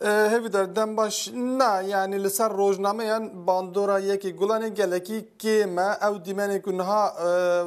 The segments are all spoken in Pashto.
هیوی در دم باش نه یعنی لسر روزنامه یان باندورا یکی گلانی گلکی که ما او دیمانی کنها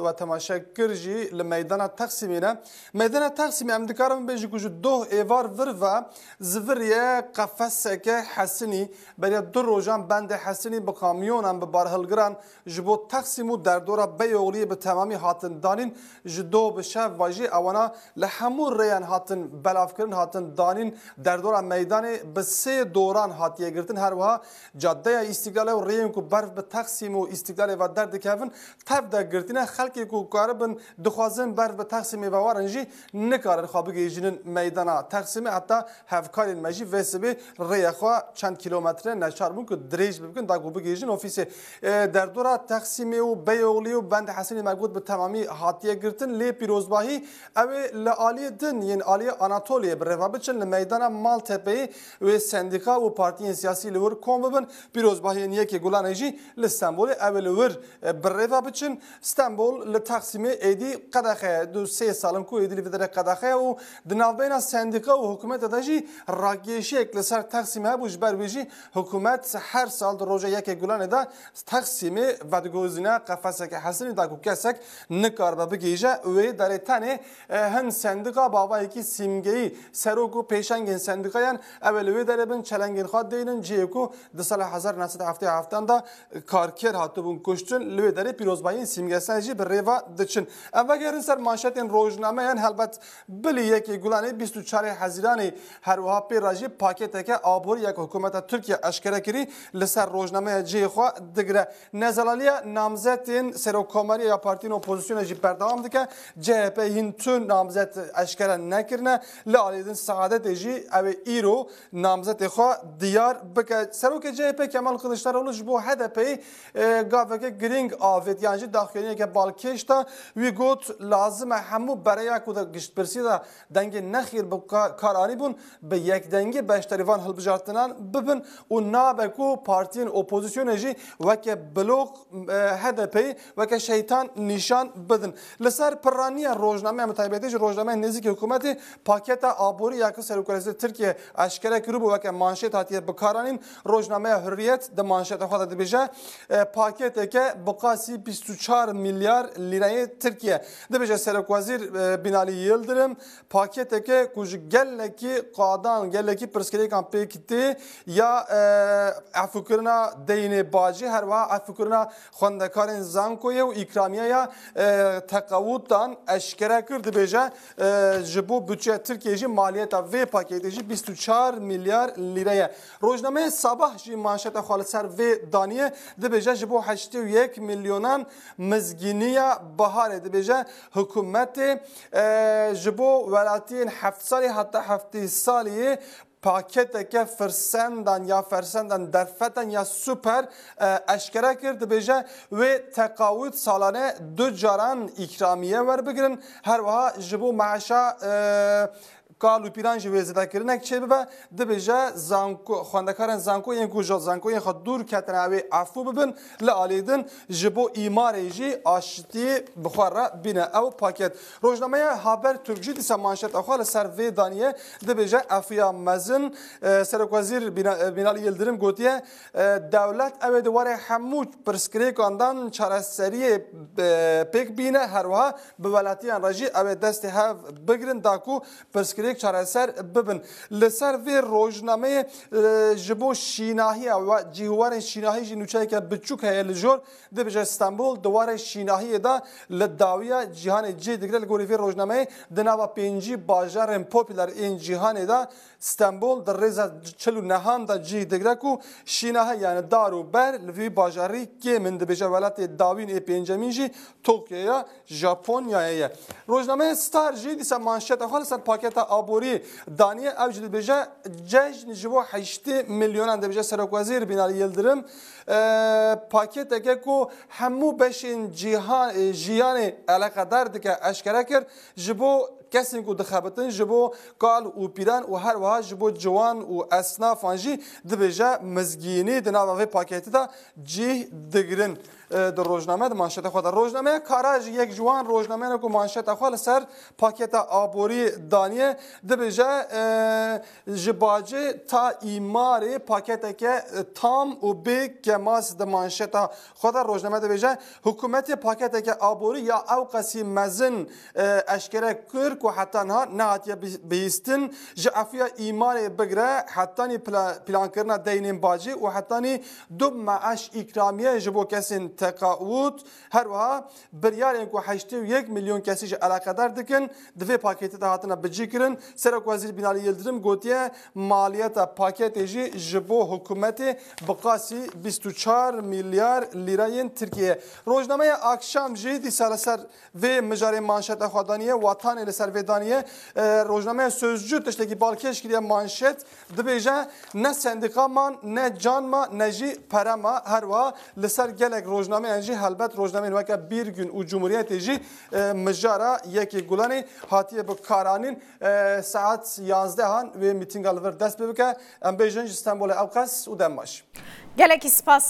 و تماشا کرجی لمیدان تقسیمینه میدان تقسیم ام دکارم بیشی کجو دو ایوار ور و زوریه قفس که حسنی برای دو روزان بند حسنی با کامیونم به بارهلگران جبو تقسیمو در دورا بیولی به تمامی هاتن دانین جدو بشه واجی اوانا لحمور ریان هاتن بلاف کردن هاتن دانین در دورا میدان به سه دوران هاتیه گرتن هر وها جاده استقلال و ریان کو برف به تقسیم و استقلال و درد کهون تف در گرتنه خلقی کو کاربن دخوازن برف به تقسیم و وارنجی نکارن خوابه گیجین میدان تقسیم حتی هفکار مجی وسبه ریخوا چند کیلومتر نشار بون که دریج بکن دا کو بگیجین ofis در دورا تقسیم و بیولی و بند حسنی مربوط به تمامی هاتیه گرتن لی پیروزباهی او لعالی دن یعنی عالی آناتولیه بروا بچن میدان مالتپی و سندیکا و پارتی سیاسی لور کوم ببن پیروزباهی نیه که گلانجی لستانبول اول ور بروا بچن استانبول لتقسیم ایدی قدخه دو سه سالم کو ایدی لفدر قدخه و دنابین سندیکا و حکومت داجی راگیشی اکلسر تقسیم ها بوش برویجی حکومت هر سال در روزه یک گلان دا تقسیم و دگوزینه قفسه که حسنی دا کو کسک نکار بگیجه و در تنه هن سندیکا بابایی که سیمگی سروکو پیشنگین سندیکایان اول وی در بن چلنگین خواد دینن جیکو د سال 1977 دا کارکر هاتو بون کشتن لوی در پیروزبایی سیمگی سنجی بر ریوا دچن اواگرن سر مانشتین روزنامه ان البته بلی یکی گلانی 24 حزیرانی هر وها پیراجی پاکت که آبور یک حکومت ترکیه اشکره کری لسر روزنامه جی خو دگره نزالالیا نامزدین سروکامری یا پارتین اپوزیسیون جی بردام دکه CHP هینتون نامزد اشکره نکرنه لالیدن سعادت جی او ایرو نامزد خو دیار بک سروک CHP کمال کلشتاروغلو جبو هدپی گاوک گرینگ آفت یعنی داخلی که بالکشتا وی گوت لازم همو برای کود گشت پرسیدا دنگ نخیر به کارانی بون به یک دنگ بشتریوان هلبجارتنان ببن و نابکو پارتین اپوزیسیون جی وک بلوک هدپی وک شیطان نشان بدن لسر پرانی روزنامه مطابقتی روزنامه نزدیک حکومت پاکت آبوری یک سروکرسی ترکیه اشکره کرد و که مانشت هاتیه بکارانین روزنامه حریت د مانشت خود دبیجه پاکت که بقاسی 24 میلیارد لیره ترکیه دبیجه سروکوزیر بینالی یلدرم پاکت که کج گلکی قادان گلکی پرسکری کام پیکتی یا افکرنا دین باجی هر وا افکرنا خوندکارن زانکوی و اکرامیه یا تقاوتان اشکره کرد بیجه جبو بودجه ترکیه جی مالیت و پاکت جی 24 میلیارد لیره روزنامه صباح جی مانشت خالص سر و دانیه دبیجه جبو 81 میلیونان مزگینیه بهاره دبیجه حکومت جبو ولاتین 7 سالی حتی 7 سالی پاکت که فرسندن درفتن یا سوپر اشکره کرد بیجه و تقاوت سالانه 2 جاران اکرامیه ور بگیرن هر وها جبو معاشا کالو پیرانج ویزده کردن چه به دبیجه زانکو خواندکارن زانکو این کوجا زانکو این خود دور کتن اوی عفو ببن لالیدن جبو ایماریجی آشتی بخوره بینه او پاکت روزنامه هابر ترکجی دیسا مانشت اخوال سر وی دانیه دبیجه افیا مزن سرکوزیر بینالی یلدرم گوتیه دولت اوی دواره هموت پرسکری کاندان چارسری پیک بینه هر وها به ولاتیان راجی اوی دست هف بگرن داکو پرسکری یک چاره سر ببن لسر وی روزنامه جبو شیناهی و جیوار شیناهی جنوچه که بچوک هی لجور دبج استانبول دوار شیناهی دا لداویا جهان جی دیگر لگوری وی روزنامه دنوا پنجی باجار پاپولار این جهان دا استانبول در رزا چلو نهان دا جی دیگر کو شیناهی یعنی دارو بر لوی باجاری که من دبج ولات داوین ای پنجمین جی توکیو ژاپنیا روزنامه ستار جی دیسا مانشت خالص پاکت آبوری دانیه اوجد بجا جشن جبو 8 میلیون دبجه سرکوزیر بینالی یلدرم پاکت که کو همو بشین جیان علاقه دار که اشکره کرد جبو کسین کو دخابتن جبو قال و پیران و هر وها جبو جوان و اصنافان جی دبیجا مزگینی دناوا و پاکتی دا جی دگرن در روزنامه مانشت خود روزنامه کاراج یک جوان روزنامه نکو مانشت خود سر پاکت آبوری دانیه دبیجا جباجه تا ایمار پاکت که تام و به کماس د مانشت خود روزنامه دبیجا حکومت پاکت که آبوری یا او قسی مزن اشکره کرد و حتی نهات بیستن جعفیا ایمار بگره حتی پلان کردن دینین باجی و حتی دو معاش اکرامیه جبو کسین تقاعد هر وها بریار اینکو 81 میلیون کسی علاقه دار دکن دوی پاکت هاتنا بجی کرن سرک وزیر بینالی یلدرم گوتیه مالیت پاکت جی جبو حکومت بقاسی 24 میلیارد لیره ترکیه روزنامه اکشام جی دی سالسر و مجاری مانشت خودانیه وطن لسر ودانیه روزنامه سözcü تشتکی بالکش کریه مانشت دبیجه نه سندیکا مان نه جان ما نه جی پرا ما هر وا لسر گلک روزنامه انجی هلبت روزنامه وکا bir gün و جمهوریت جی مجارا یکی گلانی هاتیه بکارانین ساعت 11 هان و میتینگ الور دست ببکه ام بیجنج استانبول اوقاس و دماش گلک سپاس